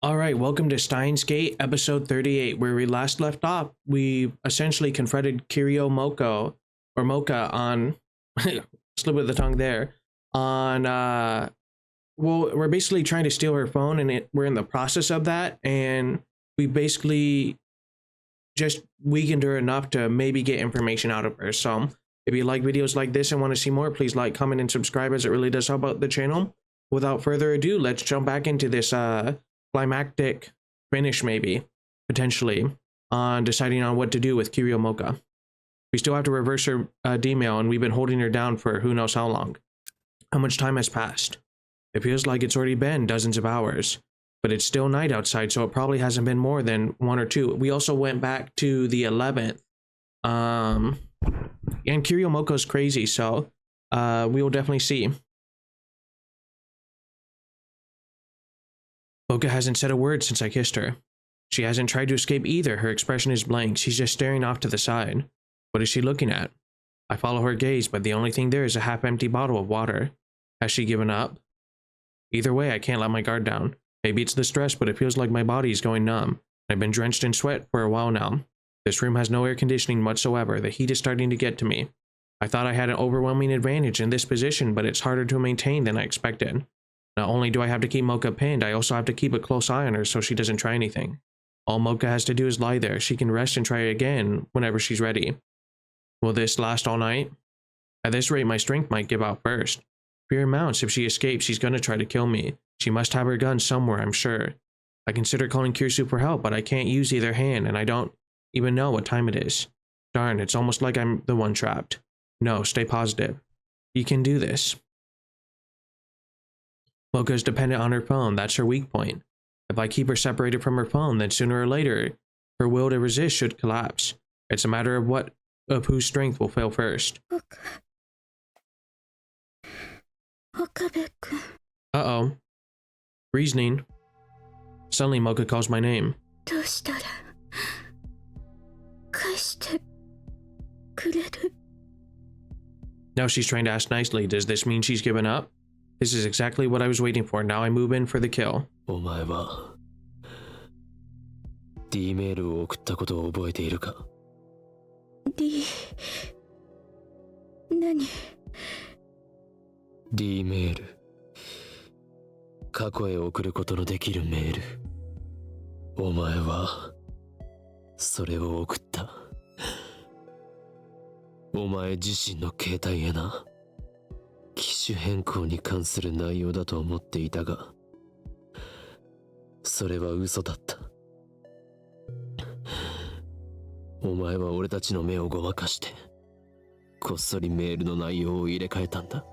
Alright, welcome to Steinsgate, episode 38. Where we last left off, we essentially confronted Moeka on, slip of the tongue there, on, well, we're basically trying to steal her phone, and we're in the process of that, and we basically just weakened her enough to maybe get information out of her. So, if you like videos like this and want to see more, please like, comment, and subscribe, as it really does help out the channel. Without further ado, let's jump back into this, climactic finish, maybe potentially, on deciding on what to do with Moeka. We still have to reverse her D-mail, and we've been holding her down for who knows how long. How much time has passed? It feels like it's already been dozens of hours, but it's still night outside, so it probably hasn't been more than 1 or 2. We also went back to the 11th, and Moeka's crazy, so we will definitely see. Moeka hasn't said a word since I kissed her. She hasn't tried to escape either. Her expression is blank. She's just staring off to the side. What is she looking at? I follow her gaze, but the only thing there is a half-empty bottle of water. Has she given up? Either way, I can't let my guard down. Maybe it's the stress, but it feels like my body is going numb. I've been drenched in sweat for a while now. This room has no air conditioning whatsoever. The heat is starting to get to me. I thought I had an overwhelming advantage in this position, but it's harder to maintain than I expected. Not only do I have to keep Moeka pinned, I also have to keep a close eye on her so she doesn't try anything. All Moeka has to do is lie there. She can rest and try again whenever she's ready. Will this last all night? At this rate, my strength might give out first. Fear mounts. If she escapes, she's gonna try to kill me. She must have her gun somewhere, I'm sure. I consider calling Kirsu for help, but I can't use either hand, and I don't even know what time it is. Darn, it's almost like I'm the one trapped. No, stay positive. You can do this. Moeka is dependent on her phone. That's her weak point. If I keep her separated from her phone, then sooner or later, her will to resist should collapse. It's a matter of whose strength will fail first. Uh-oh. Reasoning. Suddenly, Moeka calls my name. Now she's trying to ask nicely. Does this mean she's given up? This is exactly what I was waiting for. Now I move in for the kill. お前は D メールを送ったことを覚えているか D 何 D メール過去へ送ることのできるメールお前はそれを送ったお前自身の携帯へな機種変更に関する内容だと思っていたがそれは嘘だったお前は俺たちの目をごまかしてこっそりメールの内容を入れ替えたんだ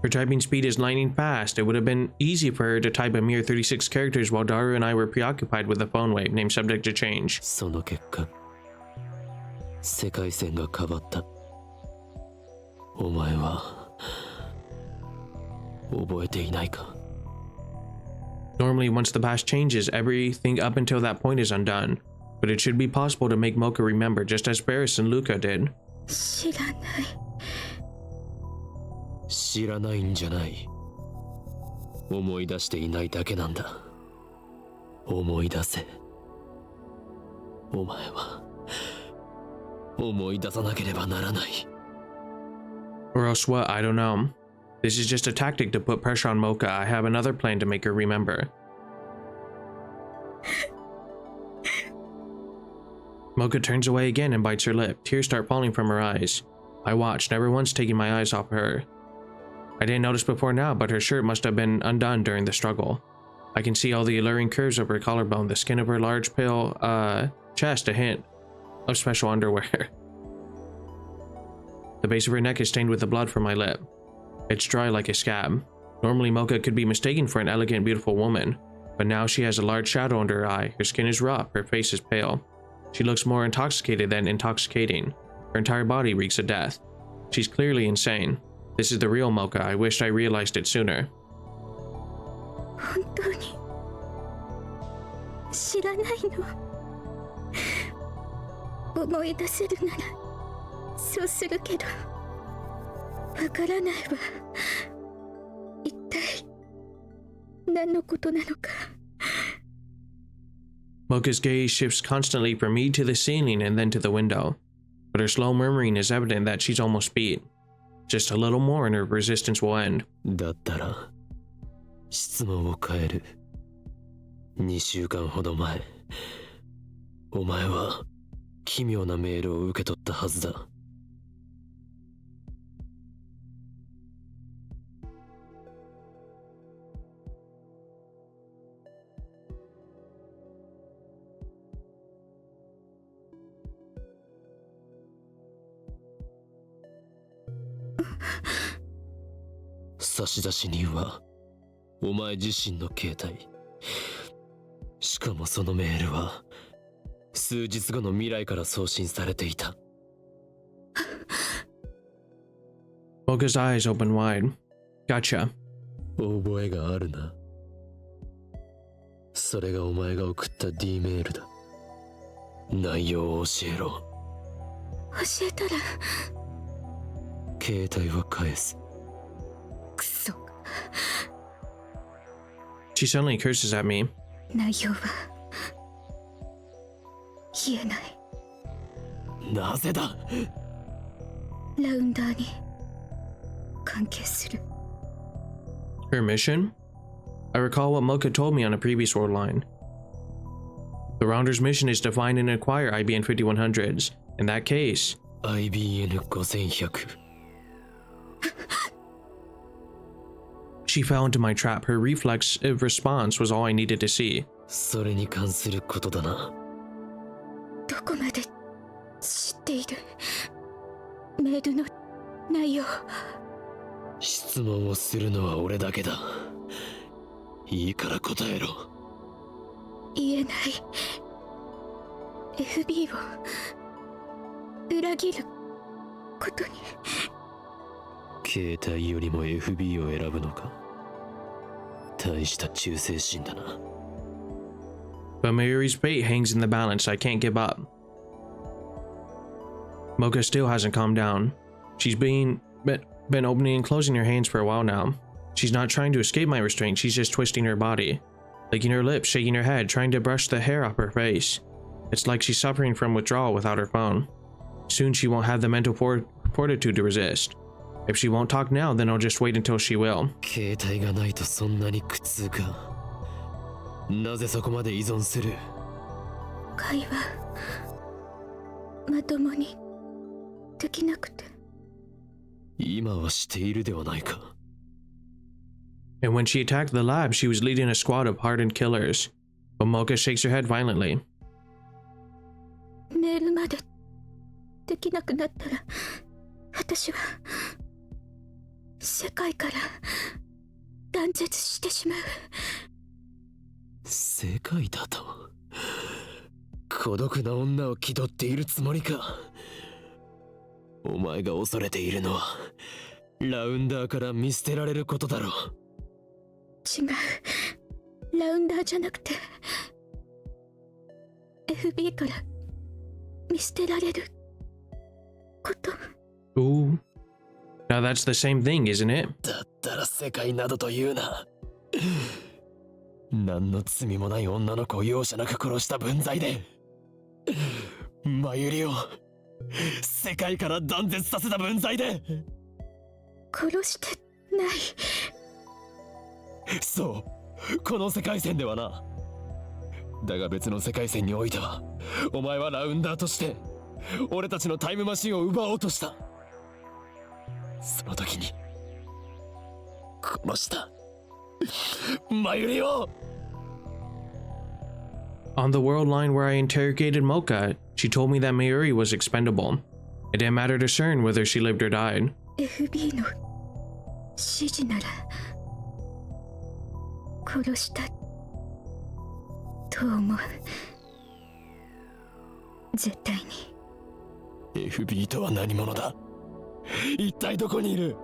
Her typing speed is lightning fast. It would have been easy for her to type a mere 36 characters while Daru and I were preoccupied with the phone wave, named subject to change. その結果世界線が変わったお前は覚えていないか Normally, once the past changes, everything up until that point is undone. But it should be possible to make Moeka remember, just as Barris and Luca did. 知らない知らないんじゃない思い出していないだけなんだ思い出せお前は思い出さなければならない Or else what? I don't know. This is just a tactic to put pressure on Moeka. I have another plan to make her remember. Moeka turns away again and bites her lip. Tears start falling from her eyes. I watch, never once taking my eyes off her. I didn't notice before now, but her shirt must have been undone during the struggle. I can see all the alluring curves of her collarbone, the skin of her large pale chest, a hint of special underwear. The base of her neck is stained with the blood from my lip. It's dry like a scab. Normally Moeka could be mistaken for an elegant, beautiful woman, but now she has a large shadow under her eye. Her skin is rough, her face is pale. She looks more intoxicated than intoxicating. Her entire body reeks of death. She's clearly insane. This is the real Moeka. I wished I realized it sooner. 本当に知らないの思い出せるならそうするけどわからないわ一体何のことなのか。 Mocha's gaze shifts constantly from me to the ceiling and then to the window, but her slow murmuring is evident that she's almost beat. Just a little more and her resistance will end. だったら質問を変える。2週間ほど前、お前は奇妙なメールを受け取ったはずだ。差出人はお前自身の携帯。しかもそのメールは数日後の未来から送信されていた。Mocha's eyes open wide. Gotcha. 覚えがあるな。それがお前が送った D メールだ。内容を教えろ。教えたら携帯は返す。クソ。 She suddenly curses at me. 内容は言えない。なぜだ。ラウンダーに関係する。 Her mission? I recall what Mocha told me on a previous world line. The Rounder's mission is to find and acquire IBN 5100s. In that case, IBN 5100。she fell into my trap. Her reflexive response was all I needed to see. それに関することだな。どこまで知っている。メールの内容。質問をするのは俺だけだ。いいから答えろ。言えない。FB を裏切ることに。携帯よりも FB を選ぶのか。大した忠誠心だな。But Mayuri's fate hangs in the balance. I can't give up. Mocha still hasn't calmed down. She's been opening and closing her hands for a while now. She's not trying to escape my restraint, she's just twisting her body, licking her lips, shaking her head, trying to brush the hair off her face. It's like she's suffering from withdrawal without her phone. Soon she won't have the mental fortitude to resist. If she won't talk now, then I'll just wait until she will. 携帯がないとそんなに苦痛か。なぜそこまで依存する。会話まともにできなくて。今はしているではないか。And when she attacked the lab, she was leading a squad of hardened killers. But Mocha shakes her head violently. メールまでできなくなったら、私は世界から断絶してしまう。世界だと。孤独な女を気取っているつもりか。お前が恐れているのはラウンダーから見捨てられることだろう。違う。ラウンダーじゃなくて FB から見捨てられること。 Ooh. Now that's the same thing, isn't it? だったら世界などと言うな。何の罪もない女の子を容赦なく殺した分際でマユリを世界から断絶させた分際で。殺してない。そう、この世界線ではな。だが別の世界線においては、お前はラウンダーとして俺たちのタイムマシンを奪おうとした。その時に殺したマユリを。 On the world line where I interrogated Mocha, she told me that Mayuri was expendable. It didn't matter to CERN whether she lived or died. FB の指示なら殺したと思う。絶対に。 FB とは何者だ。一体どこにいる。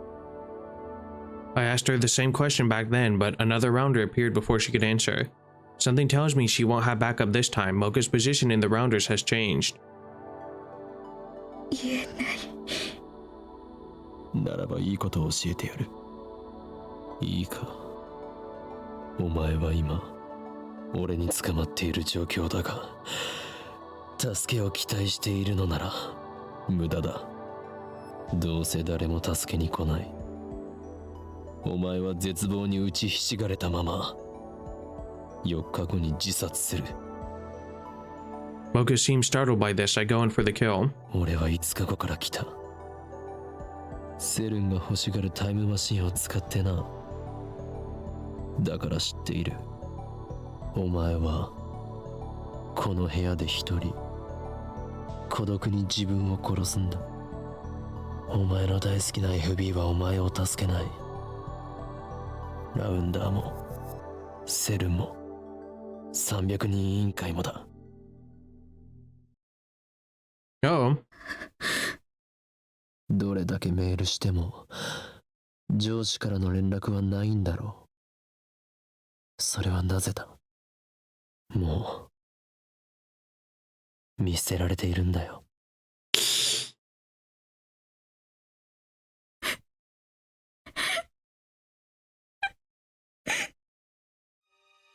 I asked her the same question back then, but another rounder appeared before she could answer. Something tells me she won't have backup this time. Mocha's position in the rounders has changed. 言えない。ならばいいことを教えてやる。いいか。お前は今俺に捕まっている状況だが、助けを期待しているのなら無駄だ。どうせ誰も助けに来ない。お前は絶望に打ちひしがれたまま4日後に自殺する。 Moeka seems startled by this. I go in for the kill. 俺は5日後から来た。セルンが欲しがるタイムマシンを使ってな。だから知っている。お前はこの部屋で一人孤独に自分を殺すんだ。お前の大好きな FB はお前を助けない。ラウンダーもセルンも300人委員会もだ。Oh. どれだけメールしても上司からの連絡はないんだろう。それはなぜだ。もう見捨てられているんだよ。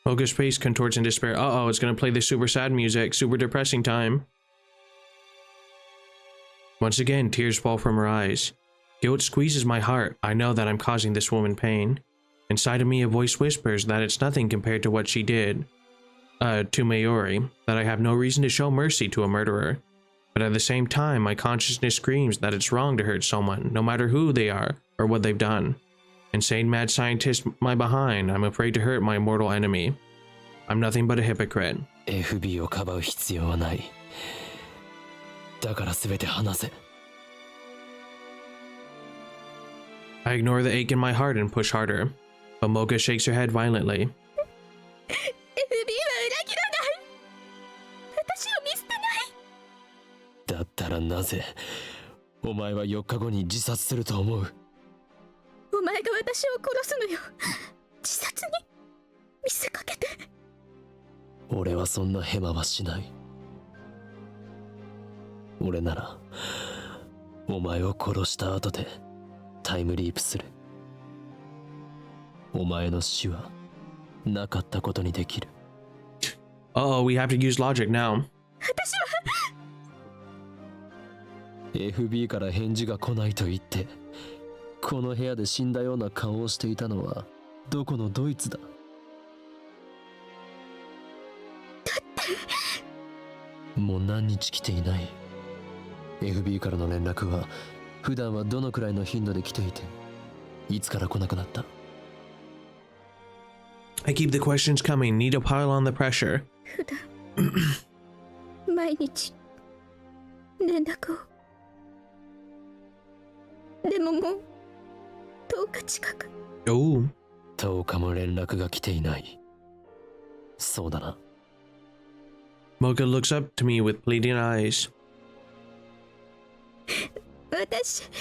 Moeka's face contorts in despair. Uh-oh, it's gonna play the super sad music, super depressing time. Once again, tears fall from her eyes. Guilt squeezes my heart. I know that I'm causing this woman pain. Inside of me, a voice whispers that it's nothing compared to what she did to Mayuri, that I have no reason to show mercy to a murderer. But at the same time, my consciousness screams that it's wrong to hurt someone, no matter who they are or what they've done. Insane mad scientist my behind, I'm afraid to hurt my mortal enemy. I'm nothing but a hypocrite. FB をかばう必要はない。だから全て話せ。 I ignore the ache in my heart and push harder, but Moeka shakes her head violently. FB は裏切らない。私を見捨てない。だったらなぜお前は4日後に自殺すると思う。お前が私を殺すのよ。自殺に見せかけて。俺はそんなヘマはしない。俺ならお前を殺した後でタイムリープする。お前の死はなかったことにできる。Uh-oh, we have to use logic now. 私は FB から返事が来ないと言ってこの部屋で死んだような顔をしていたのはどこのドイツだ。もう何日来ていない。 FB からの連絡は普段はどのくらいの頻度で来ていて、いつから来なくなった。 I keep the questions coming, need to pile on the pressure. 普段毎日連絡を。でももう10日近く。Oh. 10日も連絡が来ていない。そうだな。 Moeka looks up to me with pleading eyes. 私裏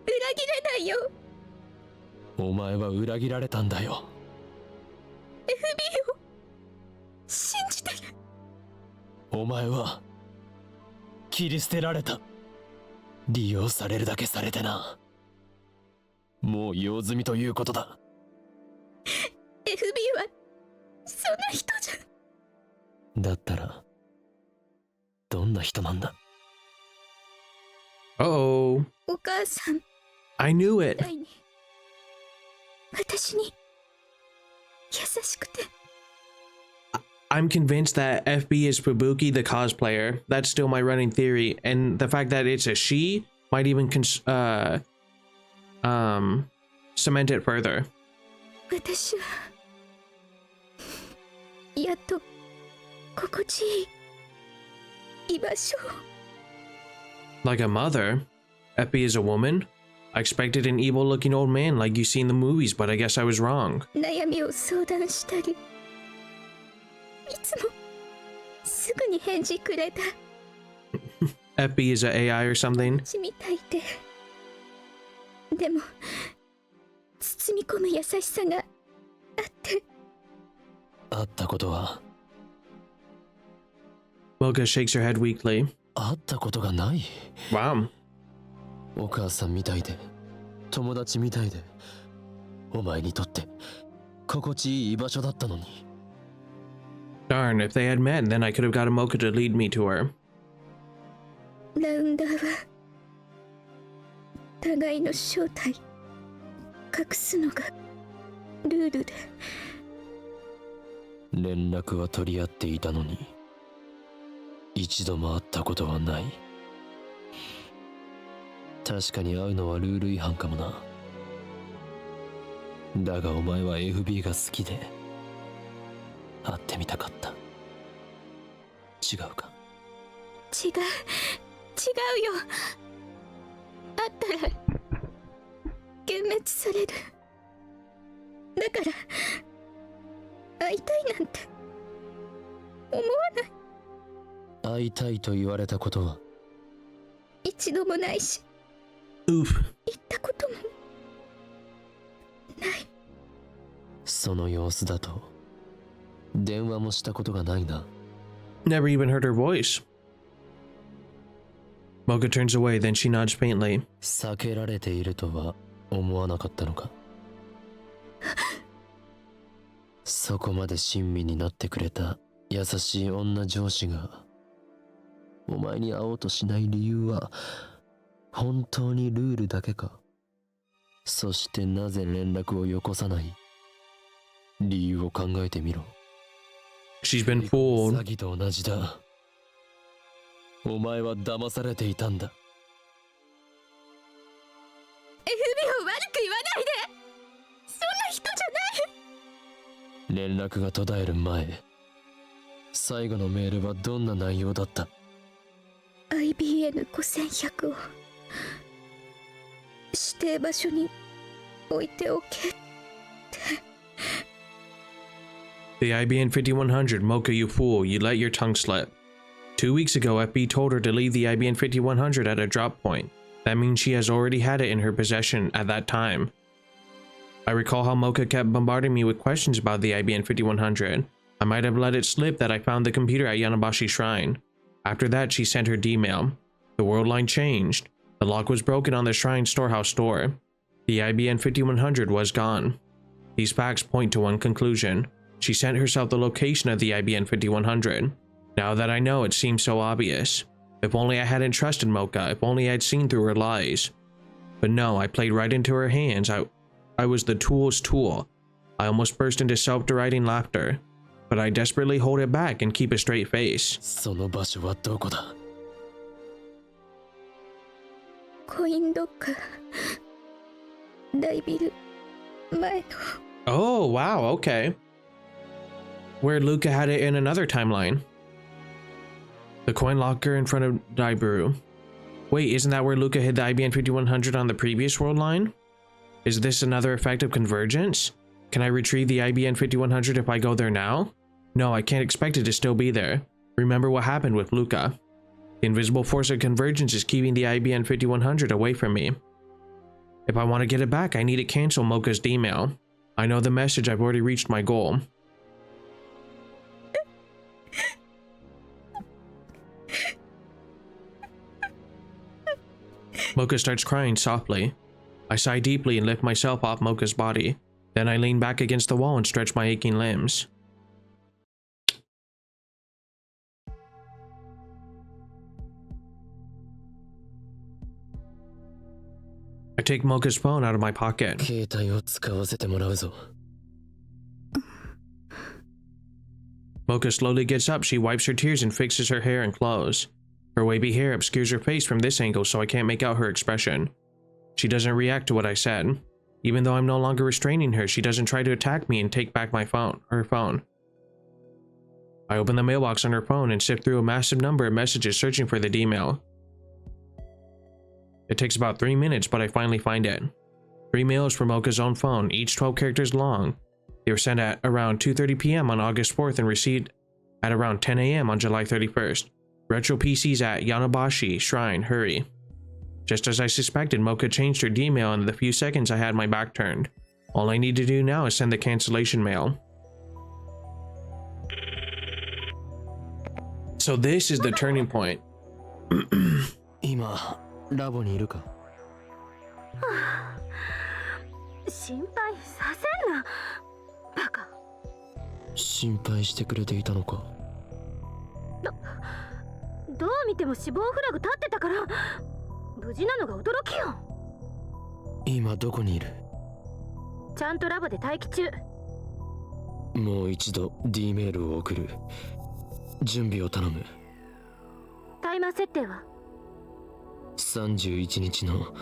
切れないよ。お前は裏切られたんだよ。 FB を信じてる。お前は切り捨てられた。利用されるだけされてな。もう用済みということだ。 FB はそんな人じゃ。だったらどんな人なんだ。 Uh-oh. お母さん I knew it. 第に私に優しくて。 I'm convinced that FB is Fubuki the cosplayer. That's still my running theory. And the fact that it's a she might even cement it further. 私はやっと心地いい居場所を。 Like a mother? FB is a woman? I expected an evil-looking old man like you see in the movies, but I guess I was wrong. 悩みを相談したり、いつもすぐに返事くれた。 FB is a AI or something? 私みたいで。でも包み込む優しさがあって。会ったことは。 Moeka shakes her head weakly. 会ったことがない。 Wow. お母さんみたいで友達みたいで、お前にとって心地いい場所だったのに。 Darn, if they had met, then I could have gotten Moeka to lead me to her. ラウンダーは互いの正体隠すのがルールで。連絡は取り合っていたのに一度も会ったことはない。確かに会うのはルール違反かもな。だがお前は FB が好きで会ってみたかった。違うか？違うよ。会ったら幻滅される。だから会いたいなんて思わない。会いたいと言われたことは一度もないし、Oof. 言ったこともない。その様子だと電話もしたことがないな。 Never even heard her voice. Moeka turns away, then she nods faintly. 避けられているとは思わなかったのか？そこまで親身になってくれた優しい女上司がお前に会おうとしない理由は本当にルールだけか？そしてなぜ連絡をよこさない理由を考えてみろ。 She's been fooled. 詐欺と同じだ。お前は騙されていたんだ。 FB を悪く言わないで。そんな人じゃない。連絡が途絶える前、最後のメールはどんな内容だった？ IBN5100 を指定場所に置いておけって。 The IBN 5100, Moeka, you fool, you let your tongue slip. 2 weeks ago, FB told her to leave the IBN 5100 at a drop point. That means she has already had it in her possession at that time. I recall how Moeka kept bombarding me with questions about the IBN 5100. I might have let it slip that I found the computer at Yanabashi Shrine. After that, she sent her D-mail. The world line changed. The lock was broken on the Shrine storehouse door. The IBN 5100 was gone. These facts point to one conclusion. She sent herself the location of the IBN 5100. Now that I know, it seems so obvious. If only I hadn't trusted Moeka, if only I'd seen through her lies. But no, I played right into her hands. I was the tool's tool. I almost burst into self-deriding laughter. But I desperately hold it back and keep a straight face. その場所はどこだ？コインロッカー大ビル前の。 Oh, wow, okay. Where Luca had it in another timeline. The coin locker in front of Daiburu. Wait, isn't that where Luca hid the IBN 5100 on the previous world line? Is this another effect of convergence? Can I retrieve the IBN 5100 if I go there now? No, I can't expect it to still be there. Remember what happened with Luca. The invisible force of convergence is keeping the IBN 5100 away from me. If I want to get it back, I need to cancel Moeka's D-mail. I know the message. I've already reached my goal. Moeka starts crying softly. I sigh deeply and lift myself off Moeka's body. Then I lean back against the wall and stretch my aching limbs. I take Moeka's phone out of my pocket. 携帯を使わせてもらうぞ。 Moeka slowly gets up. She wipes her tears and fixes her hair and clothes. Her wavy hair obscures her face from this angle, so I can't make out her expression. She doesn't react to what I said. Even though I'm no longer restraining her, she doesn't try to attack me and take back her phone. I open the mailbox on her phone and sift through a massive number of messages searching for the D-mail. It takes about 3 minutes, but I finally find it. 3 mails from Moeka's own phone, each 12 characters long. They were sent at around 2:30 p.m. on August 4th and received at around 10 a.m. on July 31st. Retro PCs at Yanabashi Shrine, hurry. Just as I suspected, Moeka changed her D-mail in the few seconds I had my back turned. All I need to do now is send the cancellation mail. So this is the turning point. 今ラボにいるか？心配させんな。バカ心配してくれていたのか。どう見ても死亡フラグ立ってたから、無事なのが驚きよ。今どこにいる？ちゃんとラボで待機中。もう一度 D メールを送る。準備を頼む。タイマー設定は31日の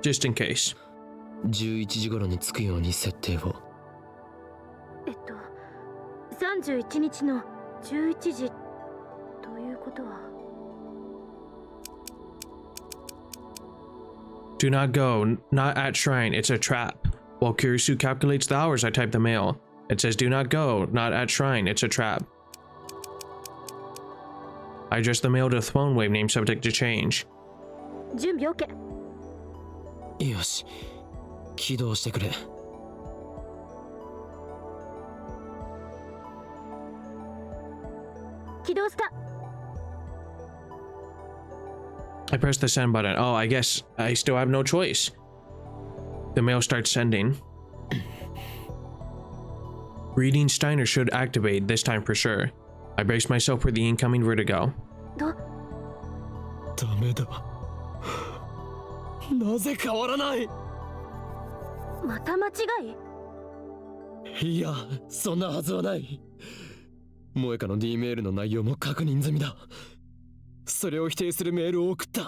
Just in case. 11時頃に着くように設定を。31日の11時ということは。Do not go, not at shrine, it's a trap. While Kurisu calculates the hours, I type the mail. It says do not go, not at shrine, it's a trap. I address the mail to the phone wave name subject to change. 準備 OK。 よし、起動してくれ。起動した。 I press the send button. Oh, I guess I still have no choice. The mail starts sending. Reading Steiner should activate, this time for sure. I brace myself for the incoming vertigo. ダメだ。なぜ変わらない？また間違い？いや、そんなはずはない。萌歌の D メールの内容も確認済みだ。それを否定するメールを送った。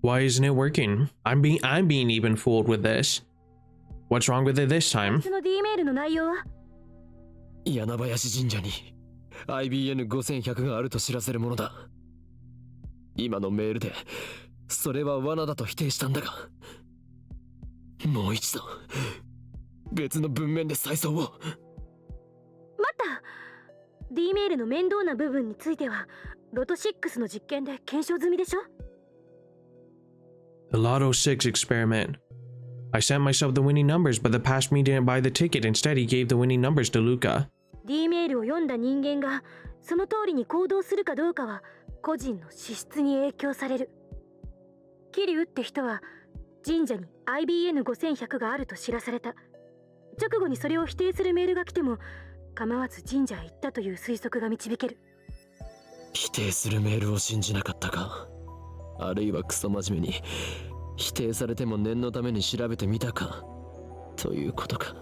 Why isn't it working? I'm being even fooled with this. What's wrong with it this time? その D メールの内容は？柳林神社に IBN5100 があると知らせるものだ。今のメールでそれは罠だと否定したんだが、もう一度別の文面で再送を。待った。 D メールの面倒な部分についてはロト6の実験で検証済みでしょ？ The Lotto 6 experiment. I sent myself the winning numbers, but the past me didn't buy the ticket. Instead, he gave the winning numbers to Luca. D メールを読んだ人間がその通りに行動するかどうかは個人の資質に影響される。桐生って人は神社に IBN5100 があると知らされた。直後にそれを否定するメールが来ても構わず神社へ行ったという推測が導ける。否定するメールを信じなかったか、あるいはクソ真面目に否定されても念のために調べてみたかということか。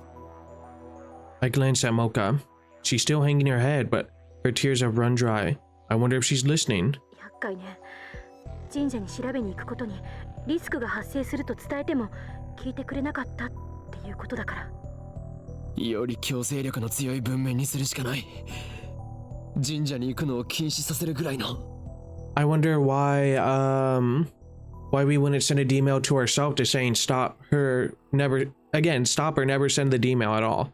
I glanced at Moeka. She's still hanging her head, but her tears have run dry. I wonder if she's listening. 厄介ね。神社に調べに行くことにリスクが発生すると伝えても聞いてくれなかったっていうことだから。より強制力の強い文面にするしかない。神社に行くのを禁止させるぐらいの。 I wonder why we wouldn't send a D mail to ourselves to saying stop or never send the D mail at all.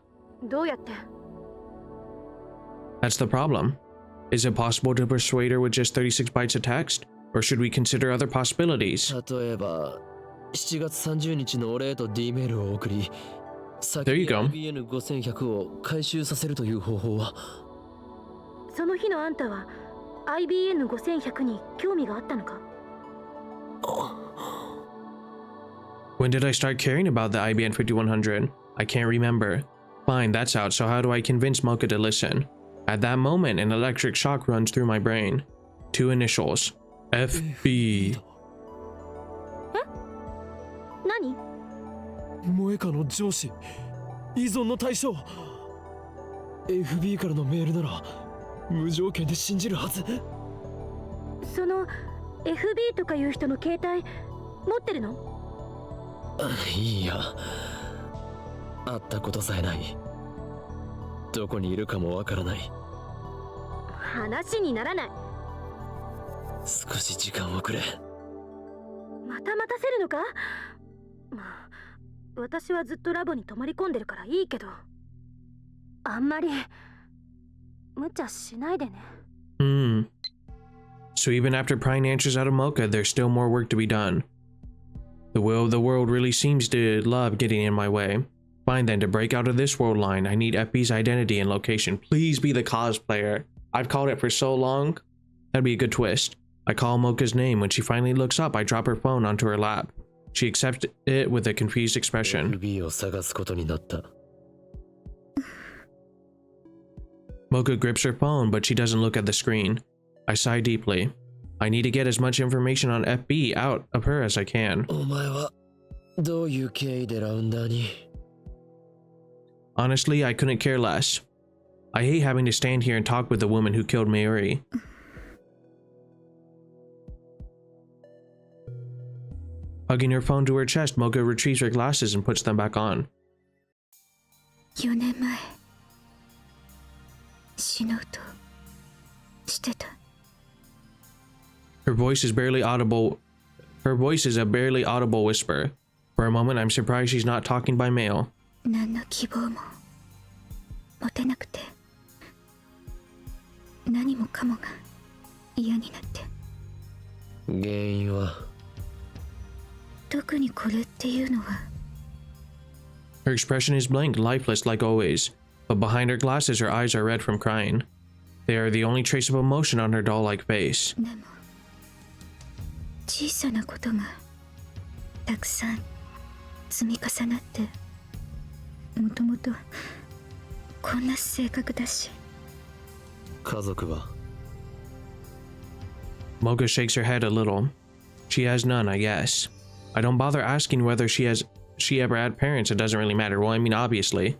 どうやって？ That's the problem. Is it possible to persuade her with just 36 bytes of text? Or should we consider other possibilities? 例えば7月30日のお礼と D メールを送り、先 There you に go. IBN5100 を回収させるという方法は。その日のあんたは IBN5100 に興味があったのか？ When did I start caring about the IBN 5100? I can't remember. Fine, that's out, so how do I convince Moeka to listen? At that moment, an electric shock runs through my brain. 2 initials. FB. 何？萌歌の上司、依存の対象。 FB からのメールなら無条件で信じるはず。その FB とかいう人の携帯持ってるの？いいや、会ったことさえない。どこにいるかもわからない。話にならない。少し時間をくれ。また待たせるのか？まあ私はずっとラボに泊まり込んでるからいいけど、あんまり無茶しないでね。So even after prying answers out of Moeka, there's still more work to be done. The will of the world really seems to love getting in my way. Fine then, to break out of this world line, I need FB's identity and location. Please be the cosplayer. I've called it for so long. That'd be a good twist. I call Moeka's name. When she finally looks up, I drop her phone onto her lap. She accepts it with a confused expression. FB を探すことになった。Moeka grips her phone, but she doesn't look at the screen. I sigh deeply. I need to get as much information on FB out of her as I can. お前はどういう経緯でラウンダーに？ Honestly, I couldn't care less. I hate having to stand here and talk with the woman who killed Mayuri. Hugging her phone to her chest, Moeka retrieves her glasses and puts them back on. 4年前死のうとしてた。 Her voice is barely audible. Her voice is a barely audible whisper. For a moment, I'm surprised she's not talking by mail. 何の希望も持てなくて、何もかもが嫌になって。原因は？特にこれっていうのは。 Her expression is blank, lifeless like always, but behind her glasses, her eyes are red from crying. They are the only trace of emotion on her doll-like face. でも小さなことがたくさん積み重なって、もともとこんな性格だし。家族は？ Moeka shakes her head a little. She has none, I guess. I don't bother asking whether she ever had parents. It doesn't really matter. Well, I mean, obviously.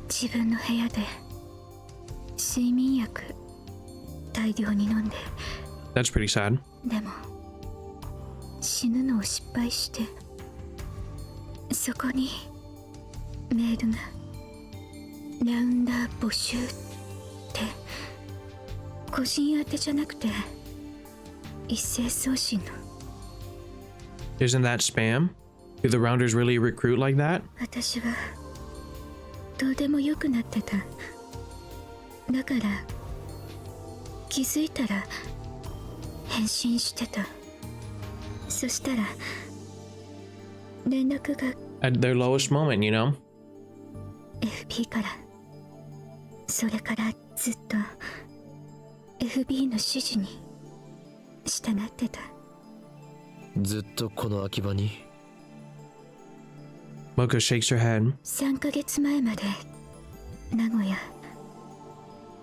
自分の部屋で睡眠薬大量に飲んで。 That's pretty sad. でも死ぬのを失敗して、そこにメールがラウンダー募集って個人宛てじゃなくて一斉送信の。 Isn't that spam? Do the rounders really recruit like that? 私はどうでもよくなってた。だから気づいたら返信してた。そしたら連絡が At their lowest moment, you know? FB から。それからずっと FB の指示に従ってた。ずっとこの秋葉に？ Moeka shakes her head. 3ヶ月前まで名古屋、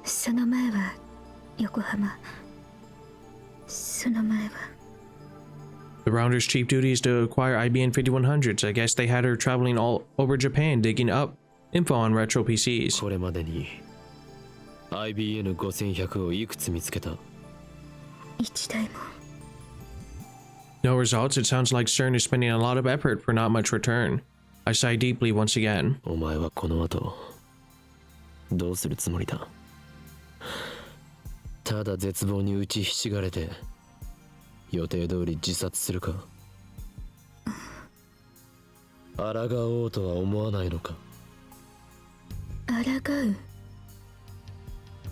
その前は横浜、その前は。 The rounders' chief duty is to acquire IBM 5100s. I guess they had her traveling all over Japan digging up info on retro PCs. これまでに IBN5100 をいくつ見つけた？一台も。 No results. It sounds like CERN is spending a lot of effort for not much return. I sigh deeply once again. お前はこの後どうするつもりだ？ただ絶望に打ちひしがれて予定通り自殺するか？抗おうとは思わないのか？抗う。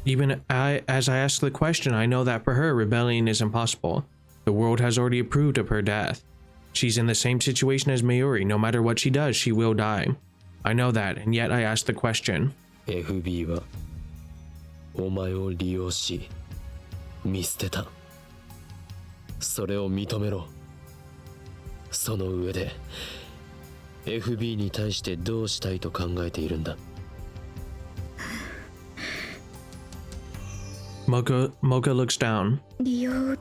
Even as I ask the question, I know that for her, rebellion is impossible. The world has already approved of her death. She's in the same situation as Mayuri. No matter what she does, she will die. I know that, and yet I ask the question. FB はお前を利用し見捨てた。それを認めろ。その上で FB に対してどうしたいと考えているんだ？ Moeka looks down. 利用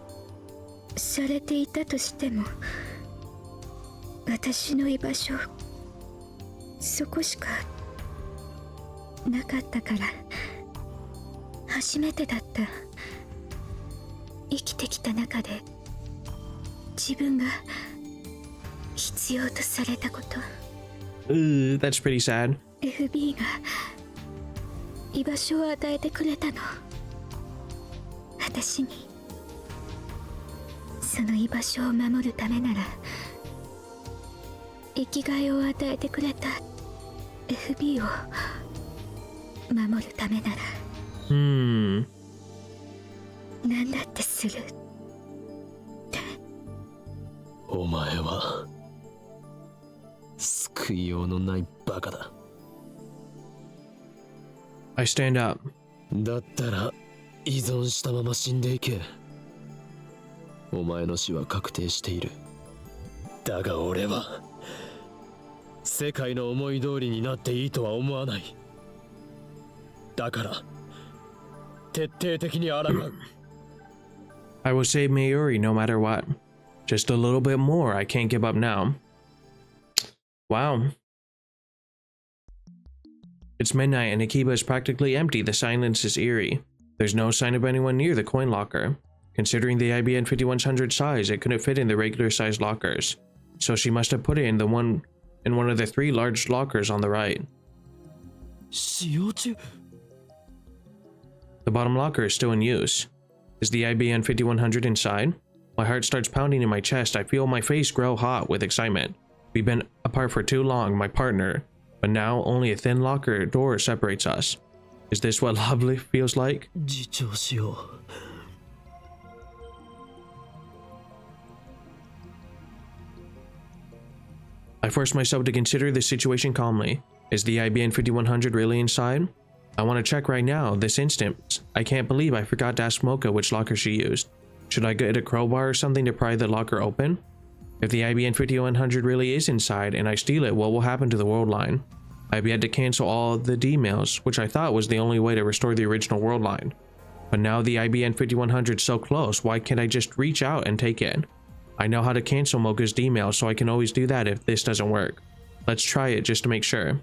されていたとしても、私の居場所そこしかなかったから。初めてだった。生きてきた中で自分が必要とされたこと。 That's pretty sad. FB が居場所を与えてくれたの。私に。その居場所を守るためなら、生きがいを与えてくれた FB を守るためなら、何だってするって。お前は救いようのないバカだ。 I stand up. だったら依存したまま死んでいけ。お前の死は確定している。だが俺は世界の思い通りになっていいとは思わない。だから徹底的に抗う。I will save Mayuri no matter what. Just a little bit more. I can't give up now. Wow. It's midnight and Akiba is practically empty. The silence is eerie. There's no sign of anyone near the coin locker. Considering the IBN 5100 size, it couldn't fit in the regular sized lockers. So she must have put it in one of the 3 large lockers on the right. 使用中。 The bottom locker is still in use. Is the IBN 5100 inside? My heart starts pounding in my chest. I feel my face grow hot with excitement. We've been apart for too long, my partner, but now only a thin locker door separates us. Is this what love feels like? 自重しよう。 I force myself to consider the situation calmly. Is the IBN 5100 really inside? I want to check right now, this instant. I can't believe I forgot to ask Moeka which locker she used. Should I get a crowbar or something to pry the locker open? If the IBN 5100 really is inside and I steal it, what will happen to the world line? I've yet to cancel all the D-mails, which I thought was the only way to restore the original world line. But now the IBN 5100 is so close, why can't I just reach out and take it? I know how to cancel Moeka's D-mail, so I can always do that if this doesn't work. Let's try it just to make sure.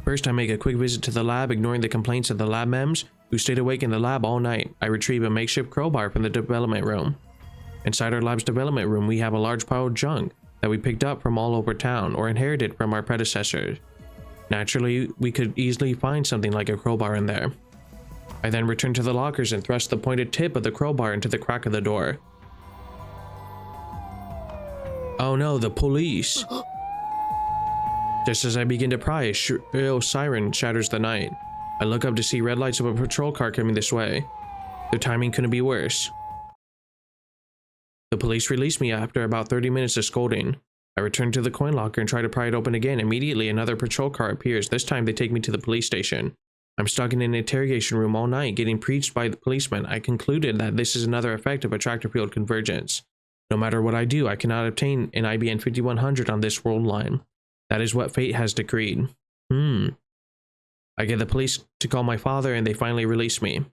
First, I make a quick visit to the lab, ignoring the complaints of the lab mems, who stayed awake in the lab all night. I retrieve a makeshift crowbar from the development room. Inside our lab's development room, we have a large pile of junk that we picked up from all over town or inherited from our predecessors. Naturally, we could easily find something like a crowbar in there. I then return to the lockers and thrust the pointed tip of the crowbar into the crack of the door. Oh no, the police! Just as I begin to pry, a shrill siren shatters the night. I look up to see red lights of a patrol car coming this way. The timing couldn't be worse. The police release me after about 30 minutes of scolding. I return to the coin locker and try to pry it open again. Immediately, another patrol car appears. This time, they take me to the police station. I'm stuck in an interrogation room all night, getting preached by the policeman. I concluded that this is another effect of attractor field convergence. No matter what I do, I cannot obtain an IBN 5100 on this world line. That is what fate has decreed. I get the police to call my father and they finally release me.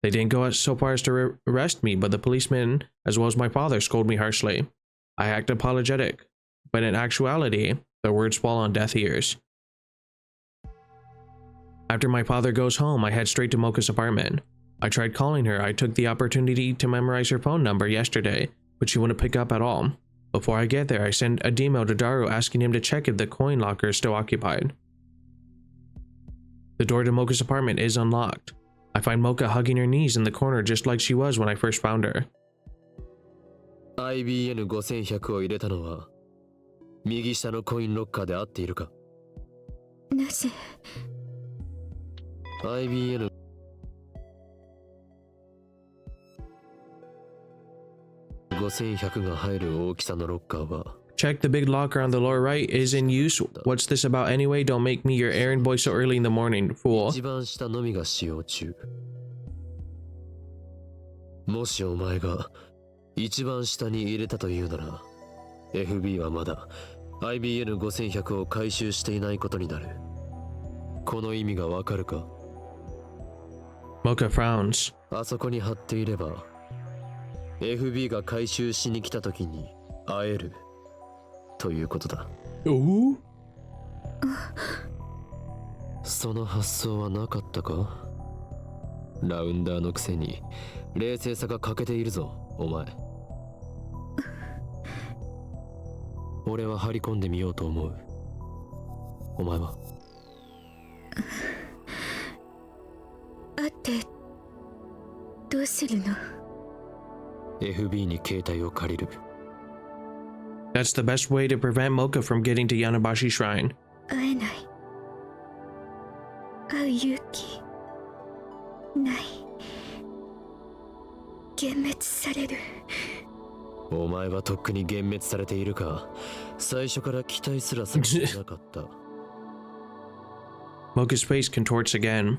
They didn't go so far as to arrest me, but the policeman, as well as my father, scold me harshly. I act apologetic, but in actuality, their words fall on deaf ears. After my father goes home, I head straight to Moeka's apartment. I tried calling her. I took the opportunity to memorize her phone number yesterday, but she wouldn't pick up at all. Before I get there, I send a D-mail to Daru asking him to check if the coin locker is still occupied. The door to Moeka's apartment is unlocked. I find Moeka hugging her knees in the corner just like she was when I first found her. IBN 5100を入れたのは右下のコインロッカーで合っているか？なぜ IBNが入る大きさのロッカーは Check the big locker on the lower right is in use. What's this about anyway? Don't make me your errand boy so early in the morning, fool. 一番下のみが使用中。もしお前が一番下に入れたというなら FB はまだ IBN 5100を回収していないことになる。この意味がわかるか？ Moeka frowns. あそこに貼っていれば FB が回収しに来た時に会えるということだ。Ooh? その発想はなかったか？ラウンダーのくせに冷静さが欠けているぞ、お前。俺は張り込んでみようと思う。お前は？会ってどうするの？ FB に携帯を借りる。That's the best way to prevent Moeka from getting to Yanabashi Shrine. 会えない。会う勇気ない。幻滅される。お前はとっくに幻滅されているか？最初から期待すらされてなかった。Moeka's face contorts again.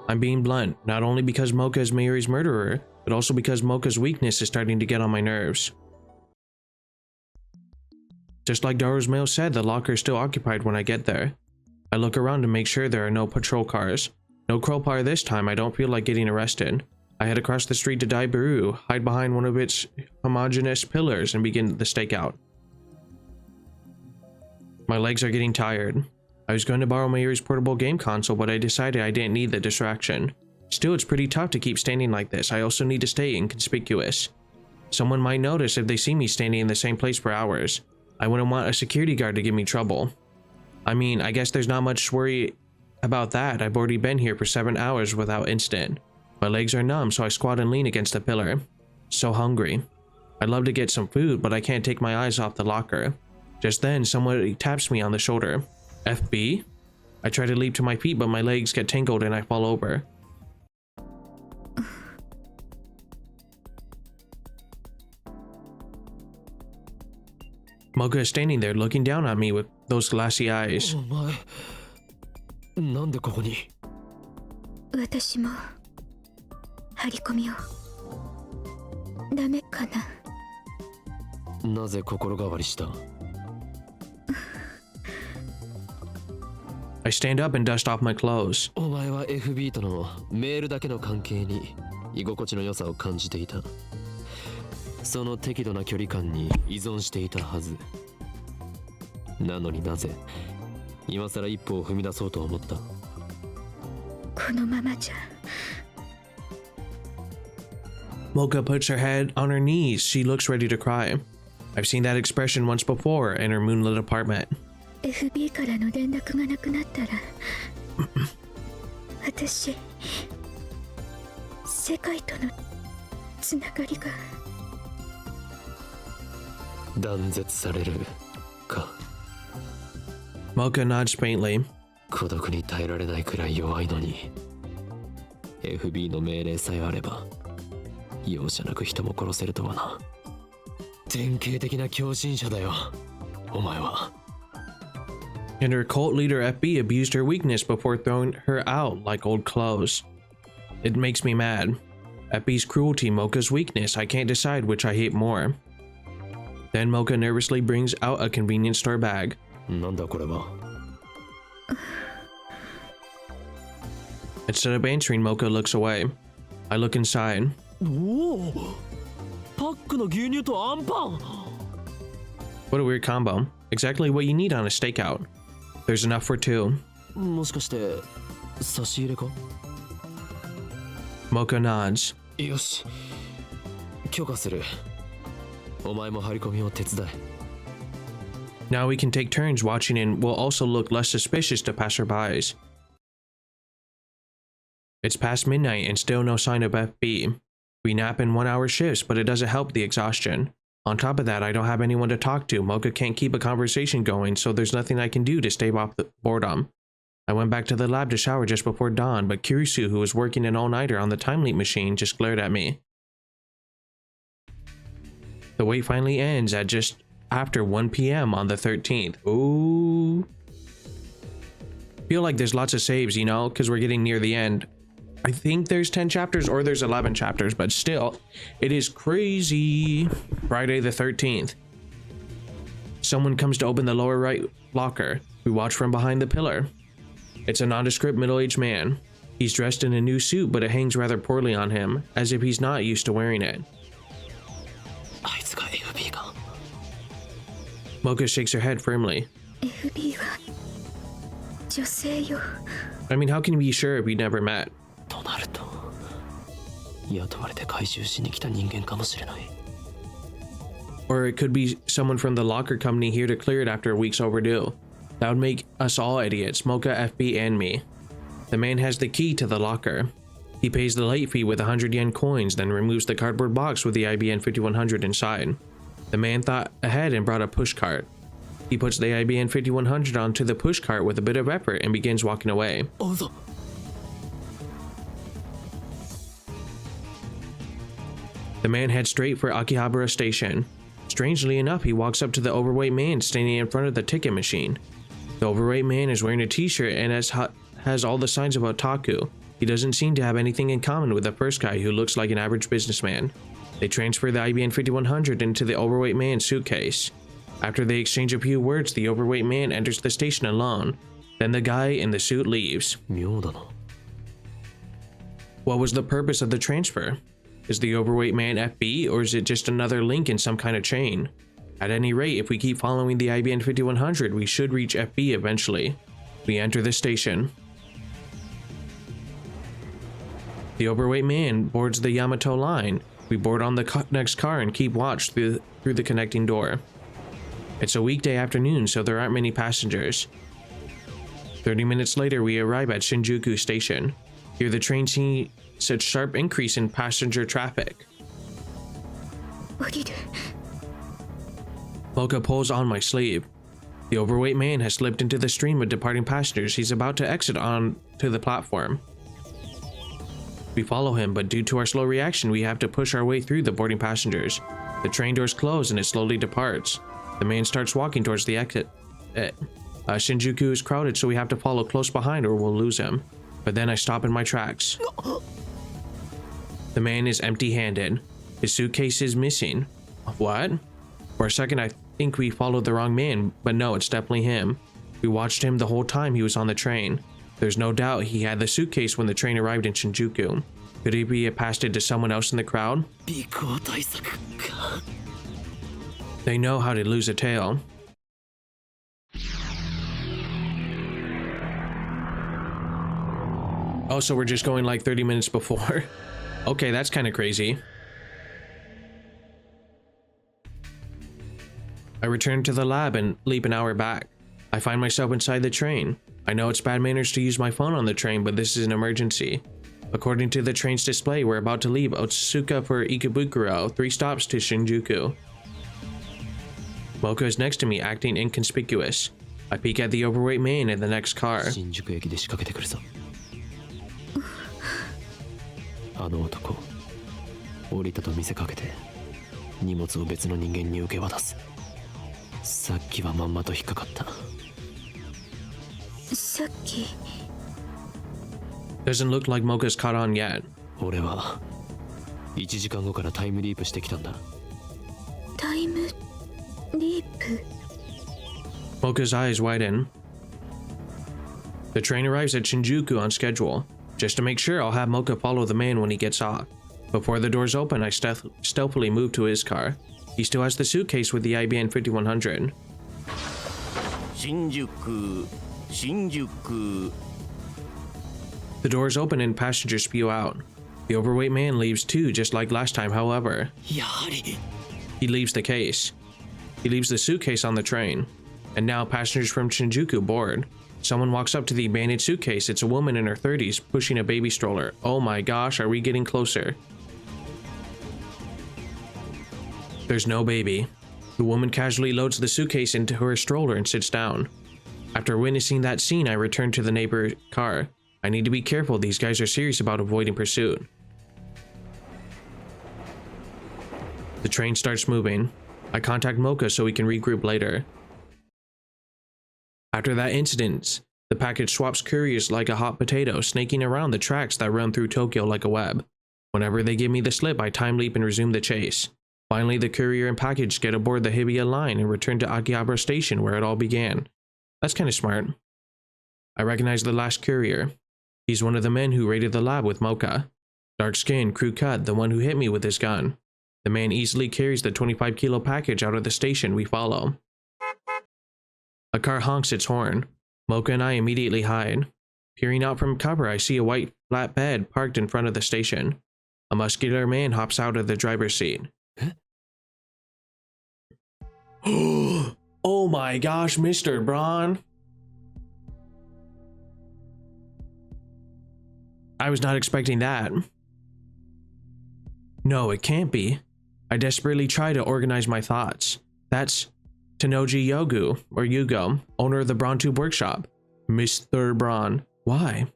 I'm being blunt, not only because Moeka is Mayuri's murderer, but also because Moeka's weakness is starting to get on my nerves. Just like Daru's mail said, the locker is still occupied when I get there. I look around to make sure there are no patrol cars. No crowbar this time. I don't feel like getting arrested. I head across the street to Daibaru, hide behind one of its homogeneous pillars, and begin the stakeout. My legs are getting tired. I was going to borrow Mayuri's portable game console, but I decided I didn't need the distraction. Still, it's pretty tough to keep standing like this. I also need to stay inconspicuous. Someone might notice if they see me standing in the same place for hours. I wouldn't want a security guard to give me trouble. I mean, I guess there's not much to worry about that. I've already been here for 7 hours without incident. My legs are numb, so I squat and lean against the pillar. So hungry. I'd love to get some food, but I can't take my eyes off the locker. Just then, someone taps me on the shoulder. FB? I try to leap to my feet, but my legs get tangled and I fall over. Moeka is standing there looking down at me with those glassy eyes. お前なんでここに私も張り込みをダメかな。なぜ心変わりした I stand up and dust off my clothes. お前は FB とのメールだけの関係に居心地の良さを感じていた。その適度な距離感に依存していたはず。なのになぜ今さら一歩を踏み出そうと思った。このままじゃ。Moeka puts her head on her knees. She looks ready to cry. I've seen that expression once before in her moonlit apartment. FB からの連絡がなくなったら私世界とのつながりが断絶されるか。 Moeka nods faintly. 孤独に耐えられないくらい弱いのに FB の命令さえあれば容赦なく人も殺せるとはな。典型的な狂信者だよお前は。 And her cult leader FB abused her weakness before throwing her out like old clothes. It makes me mad. FB's cruelty, Moeka's weakness. I can't decide which I hate more. Then Moeka nervously brings out a convenience store bag. なんだこれは。 Instead of answering, Moeka looks away. I look inside. おお、パックの牛乳とアンパン。 What a weird combo. Exactly what you need on a stakeout. There's enough for two. もしかして差し入れか。 Moeka nods. よし、許可する。お前も張り込みを手伝え。 Now we can take turns watching and will also look less suspicious to passerbys. It's past midnight and still no sign of FB. We nap in 1 hour shifts, but it doesn't help the exhaustion. On top of that, I don't have anyone to talk to. Moeka can't keep a conversation going, so there's nothing I can do to stave off the boredom. I went back to the lab to shower just before dawn, but Kurisu, who was working an all-nighter on the time leap machine, just glared at me. The wait finally ends at just after 1 p.m. on the 13th. Ooh. Feel like there's lots of saves, you know, because we're getting near the end. I think there's 10 chapters or there's 11 chapters, but still, it is crazy. Friday the 13th. Someone comes to open the lower right locker. We watch from behind the pillar. It's a nondescript middle-aged man. He's dressed in a new suit, but it hangs rather poorly on him, as if he's not used to wearing it. あいつが FB か。 Moeka shakes her head firmly. FB は女性よ。 I mean, how can you be sure if you never met? となると雇われて回収しに来た人間かもしれない。 Or it could be someone from the locker company here to clear it after a week's overdue. That would make us all idiots, Moeka, FB, and me. The man has the key to the locker. He pays the late fee with 100 yen coins, then removes the cardboard box with the IBN 5100 inside. The man thought ahead and brought a push cart. He puts the IBN 5100 onto the push cart with a bit of effort and begins walking away. おうぞ。 The man heads straight for Akihabara Station. Strangely enough, he walks up to the overweight man standing in front of the ticket machine. The overweight man is wearing a t-shirt and has all the signs of otaku. He doesn't seem to have anything in common with the first guy who looks like an average businessman. They transfer the IBN 5100 into the overweight man's suitcase. After they exchange a few words, the overweight man enters the station alone. Then the guy in the suit leaves. 妙だな。 What was the purpose of the transfer? Is the overweight man FB, or is it just another link in some kind of chain? At any rate, if we keep following the IBN 5100, we should reach FB eventually. We enter the station. The overweight man boards the Yamato line. We board on the next car and keep watch through the connecting door. It's a weekday afternoon, so there aren't many passengers. 30 minutes later, we arrive at Shinjuku Station. Here the train sees a sharp increase in passenger traffic. 降りる。 Moeka pulls on my sleeve. The overweight man has slipped into the stream of departing passengers. He's about to exit onto the platform. We follow him, but due to our slow reaction, we have to push our way through the boarding passengers. The train doors close and it slowly departs. The man starts walking towards the exit. Shinjuku is crowded, so we have to follow close behind or we'll lose him. But then I stop in my tracks. The man is empty-handed. His suitcase is missing. What? For a second I think we followed the wrong man, but no, it's definitely him. We watched him the whole time he was on the train. There's no doubt he had the suitcase when the train arrived in Shinjuku. Could he be passed it to someone else in the crowd? 尾行対策か。 They know how to lose a tail. Oh, so we're just going like 30 minutes before. Okay, that's kind of crazy. I return to the lab and leap an hour back. I find myself inside the train. I know it's bad manners to use my phone on the train, but this is an emergency. According to the train's display, we're about to leave Otsuka for Ikebukuro, 3 stops to Shinjuku. Moeka is next to me, acting inconspicuous. I peek at the overweight man in the next car. 新宿駅で仕掛けてくるぞ。あの男、降りたと見せかけて荷物を別の人間に受け渡す。さっきはまんまと引っかかった。さっき。 Doesn't look like Moeka's caught on yet. 俺は1時間後からタイムリープしてきたんだ。タイムリープ。 Moeka's eyes widen. The train arrives at Shinjuku on schedule. Just to make sure, I'll have Moeka follow the man when he gets off. Before the doors open, I stealthily move to his car. He still has the suitcase with the IBN 5100. Shinjuku. The doors open and passengers spew out. The overweight man leaves too, just like last time, however. やはり。 He leaves the case. He leaves the suitcase on the train. And now passengers from Shinjuku board. Someone walks up to the abandoned suitcase. It's a woman in her 30s pushing a baby stroller. Oh my gosh, are we getting closer? There's no baby. The woman casually loads the suitcase into her stroller and sits down. After witnessing that scene, I return to the neighbor car. I need to be careful. These guys are serious about avoiding pursuit. The train starts moving. I contact Moeka so we can regroup later. After that incident, the package swaps couriers like a hot potato, snaking around the tracks that run through Tokyo like a web. Whenever they give me the slip, I time leap and resume the chase. Finally, the courier and package get aboard the Hibiya line and return to Akihabara Station where it all began. That's kind of smart. I recognize the last courier. He's one of the men who raided the lab with Moeka. Dark skin, crew cut, the one who hit me with his gun. The man easily carries the 25-kilo package out of the station we follow. A car honks its horn. Moeka and I immediately hide. Peering out from cover, I see a white flatbed parked in front of the station. A muscular man hops out of the driver's seat. Oh my gosh, Mr. Braun! I was not expecting that. No, it can't be. I desperately try to organize my thoughts. That's Tenoji Yogu, or Yugo, owner of the Braun Tube Workshop. Mr. Braun. Why?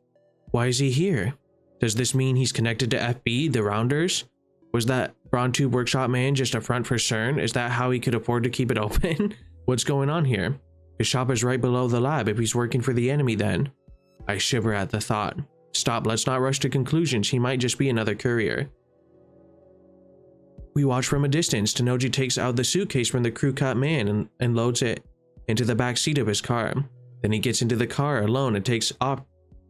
Why is he here? Does this mean he's connected to FB, the Rounders? Was that Braun Tube Workshop man just a front for CERN? Is that how he could afford to keep it open? What's going on here? His shop is right below the lab. If he's working for the enemy then. I shiver at the thought. Stop, let's not rush to conclusions. He might just be another courier. We watch from a distance. Tanoji takes out the suitcase from the crew cut man and loads it into the back seat of his car. Then he gets into the car alone and takes off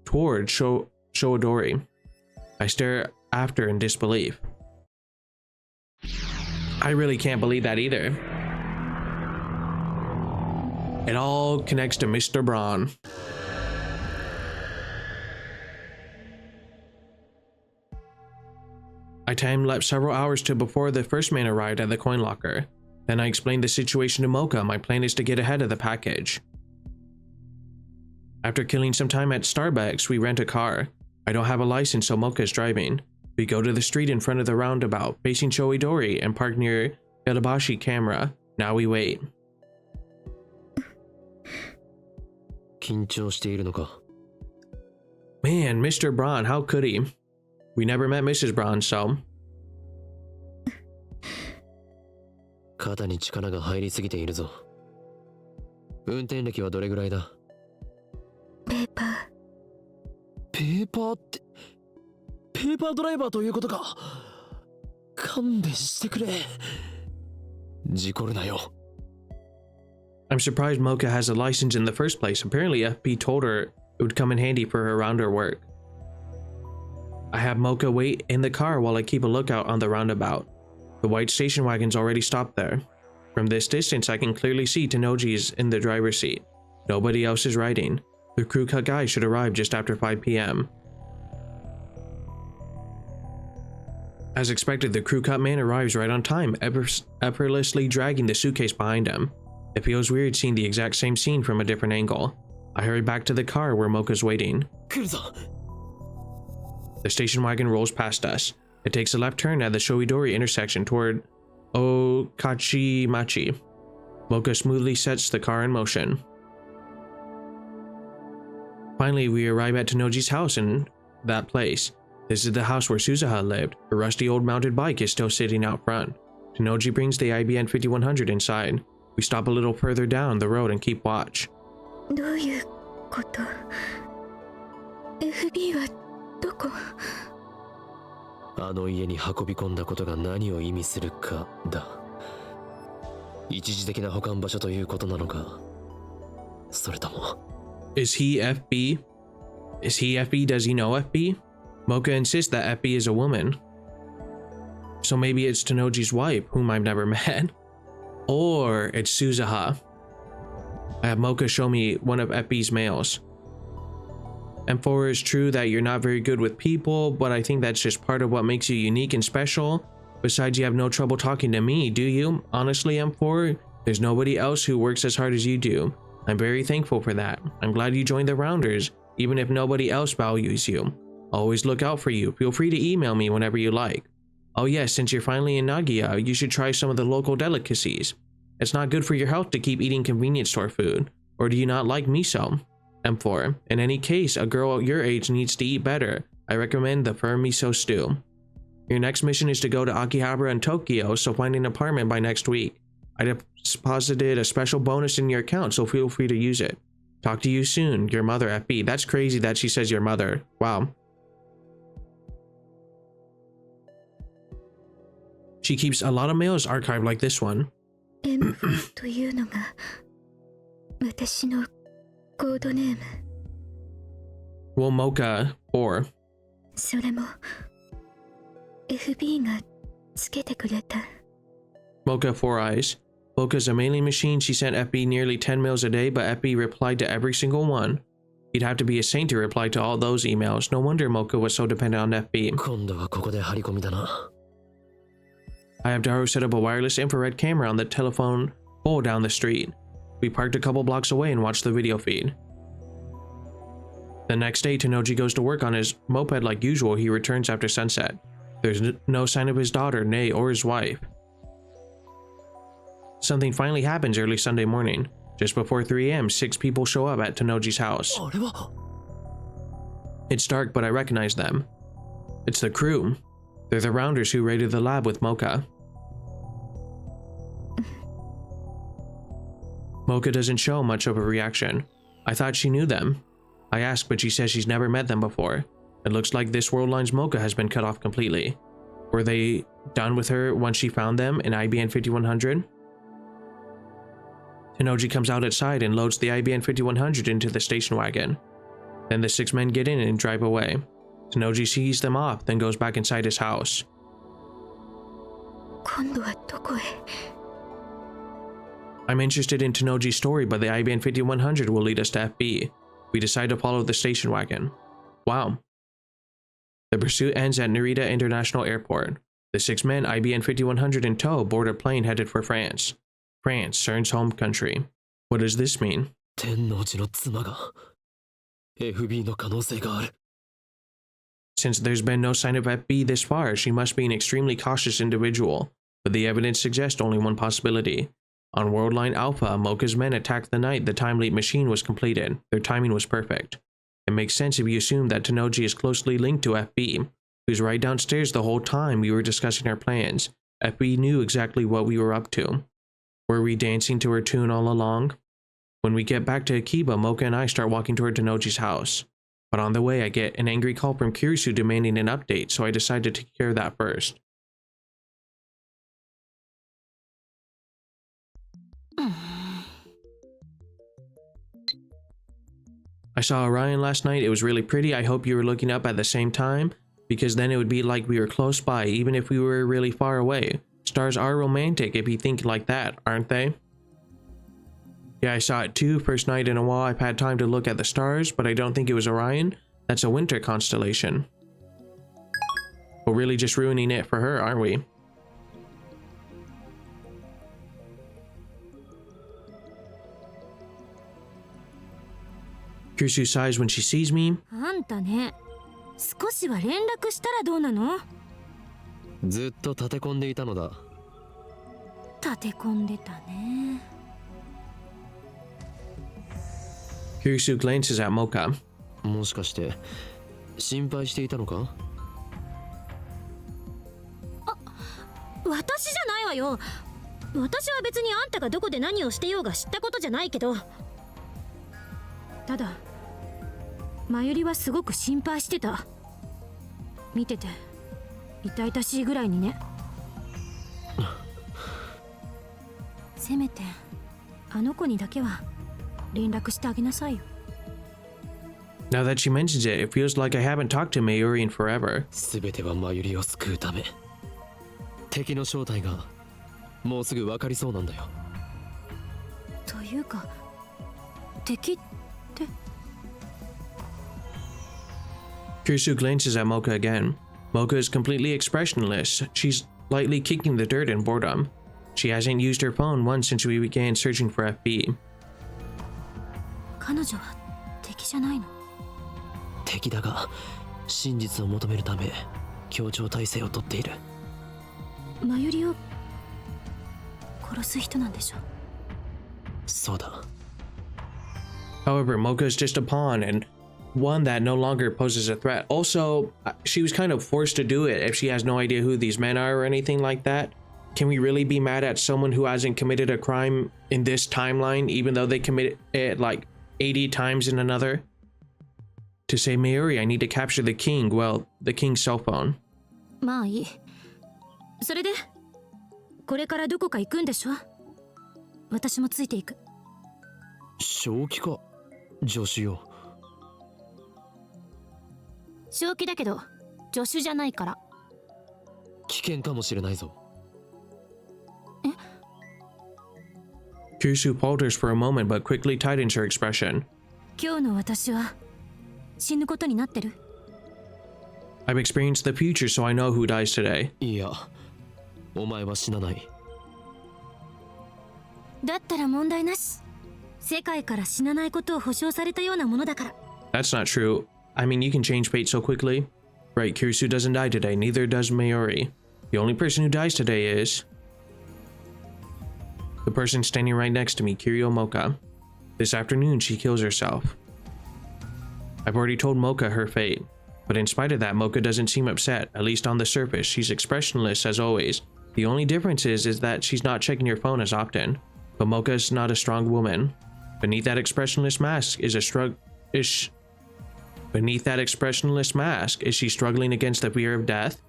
toward Shoadori. I stare after in disbelief. I really can't believe that either. It all connects to Mr. Braun. I time-lapsed several hours to before the first man arrived at the coin locker. Then I explained the situation to Moeka. My plan is to get ahead of the package. After killing some time at Starbucks, we rent a car. I don't have a license, so Moeka is driving. We go to the street in front of the roundabout, facing Shoidori, and park near Yadabashi camera. Now we wait. 緊張しているのか Man, Mr. Braun, how could he? We never met Mrs. Braun, so... 肩に力が入りすぎているぞ。運転歴はどれぐらいだ？ペーパー。ペーパーって、ペーパードライバーということか。勘弁してくれ。事故るなよ。I'm surprised Moeka has a license in the first place. Apparently FP told her it would come in handy for her rounder work. I have Moeka wait in the car while I keep a lookout on the roundabout. The white station wagon's already stopped there. From this distance, I can clearly see Tanoji is in the driver's seat. Nobody else is riding. The crew cut guy should arrive just after 5 p.m. As expected, the crew cut man arrives right on time, effortlessly dragging the suitcase behind him. It feels weird seeing the exact same scene from a different angle. I hurry back to the car where Moeka's waiting. The station wagon rolls past us. It takes a left turn at the Shoidori intersection toward Okachimachi. Moeka smoothly sets the car in motion. Finally, we arrive at Tanoji's house in that place. This is the house where Suzuha lived. Her rusty old mounted bike is still sitting out front. Tanoji brings the IBN 5100 inside. We stop a little further down the road and keep watch. どういうこと？ FB はどこ？あの家に運び込んだことが何を意味するかだ。一時的な保管場所ということなのか、それとも。Is he FB? Is he FB? Does he know FB? Moeka insists that FB is a woman. So maybe it's Tanoji's wife, whom I've never met. Or it's Suzuha. I have Moeka show me one of FB's mails. M4, it's true that you're not very good with people, but I think that's just part of what makes you unique and special. Besides, you have no trouble talking to me, do you? Honestly, M4, there's nobody else who works as hard as you do. I'm very thankful for that. I'm glad you joined the Rounders, even if nobody else values you. I'll always look out for you. Feel free to email me whenever you like. Oh yes, since you're finally in Nagoya, you should try some of the local delicacies. It's not good for your health to keep eating convenience store food. Or do you not like miso? M4. In any case, a girl your age needs to eat better. I recommend the firm miso stew. Your next mission is to go to Akihabara in Tokyo, so find an apartment by next week. I deposited a special bonus in your account, so feel free to use it. Talk to you soon, your mother, FB. That's crazy that she says your mother. Wow. She keeps a lot of mails archived like this one. M4 というのが私のコードネーム。Well, Moeka 4. それも FB がつけてくれた。Moeka 4 eyes. Moeka's a mailing machine. She sent FB nearly 10 mails a day, but FB replied to every single one. You'd have to be a saint to reply to all those emails. No wonder Moeka was so dependent on FB. 今度はここで張り込みだな。I have Daru set up a wireless infrared camera on the telephone pole down the street. We parked a couple blocks away and watched the video feed. The next day, Tanoji goes to work on his moped like usual. He returns after sunset. There's no sign of his daughter, Nay, or his wife. Something finally happens early Sunday morning. Just before 3 a.m., 6 people show up at Tanoji's house. It's dark, but I recognize them. It's the crew. They're the Rounders who raided the lab with Moeka. Moeka doesn't show much of a reaction. I thought she knew them. I asked, but she says she's never met them before. It looks like this World Line's Moeka has been cut off completely. Were they done with her once she found them in IBN 5100? Tenoji comes out outside and loads the IBN 5100 into the station wagon. Then the 6 men get in and drive away. Tenoji sees them off, then goes back inside his house. 今度はどこへ I'm interested in Tenoji's story, but the IBN 5100 will lead us to FB. We decide to follow the station wagon. Wow. The pursuit ends at Narita International Airport. The 6 men, IBN 5100 in tow, board a plane headed for France. France, CERN's home country. What does this mean? 天王寺の妻が FB の可能性がある。 Since there's been no sign of FB this far, she must be an extremely cautious individual, but the evidence suggests only one possibility. On Worldline Alpha, Moeka's men attacked the night the time leap machine was completed. Their timing was perfect. It makes sense if you assume that Tenoji is closely linked to FB, who's right downstairs the whole time we were discussing our plans. FB knew exactly what we were up to. Were we dancing to her tune all along? When we get back to Akiba, Moeka and I start walking toward Tenoji's house. But on the way, I get an angry call from Kirisu demanding an update, so I decide to take care of that first. I saw Orion last night. It was really pretty. I hope you were looking up at the same time, because then it would be like we were close by, even if we were really far away. Stars are romantic if you think like that, aren't they? Yeah, I saw it too. First night in a while I've had time to look at the stars, but I don't think it was Orion. That's a winter constellation. We're really just ruining it for her, aren't we? Kirisu sighs when she sees me. あんたね、少しは連絡したらどうなの？ずっと立て込んでいたのだ。立て込んでたね。Kirisu glances at Moeka. もしかして心配していたのか？私じゃないわよ。私は別にあんたがどこで何をしてようが知ったことじゃないけど。ただ、まゆりはすごく心配してた。見てて痛々しいぐらいにね。せめてあの子にだけは連絡してあげなさいよ。Now that she mentions it, it feels like I haven't talked to Mayuri in forever. すべてはまゆりを救うため。敵の正体がもうすぐ分かりそうなんだよ。というか、敵って。Kirisu glances at Moeka again. Moeka is completely expressionless. She's lightly kicking the dirt in boredom. She hasn't used her phone once since we began searching for FB. 彼女は敵じゃないの？敵だが真実を求めるため協調体制をとっている。まゆりを殺す人なんでしょ？そうだ。However, Moeka is just a pawn and one that no longer poses a threat. Also, she was kind of forced to do it if she has no idea who these men are or anything like that. Can we really be mad at someone who hasn't committed a crime in this timeline, even though they committed it like 80 times in another? To say, Mayuri, I need to capture the king, well, the king's cell phone. まあいい。それでこれからどこか行くんでしょ？私もついていく。正気か、助手よ。正気だけど助手じゃないから。危険かもしれないぞ。え？ Kirisu falters for a moment but quickly tightens her expression. 今日の私は死ぬことになってる。I've experienced the future, so I know who dies today. いや、お前は死なない。だったら問題なし。世界から死なないことを保証されたようなものだから。That's not true. I mean, you can change fate so quickly. Right, Kirisu doesn't die today, neither does Mayuri. The only person who dies today is the person standing right next to me, Kiryu Moeka. This afternoon, she kills herself. I've already told Moeka her fate, but in spite of that, Moeka doesn't seem upset, at least on the surface. She's expressionless as always. The only difference is that she's not checking her phone as often. But Moeka is not a strong woman. Beneath that expressionless mask is Beneath that expressionless mask, is she struggling against the fear of death?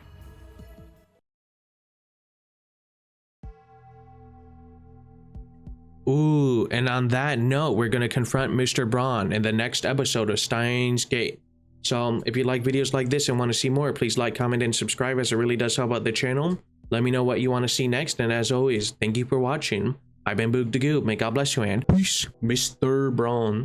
Ooh, and on that note, we're going to confront Mr. Braun in the next episode of Steins Gate. So if you like videos like this and want to see more, please like, comment, and subscribe, as it really does help out the channel. Let me know what you want to see next, and as always, thank you for watching. I've been Boog the Goob. May God bless you, and peace, Mr. Braun.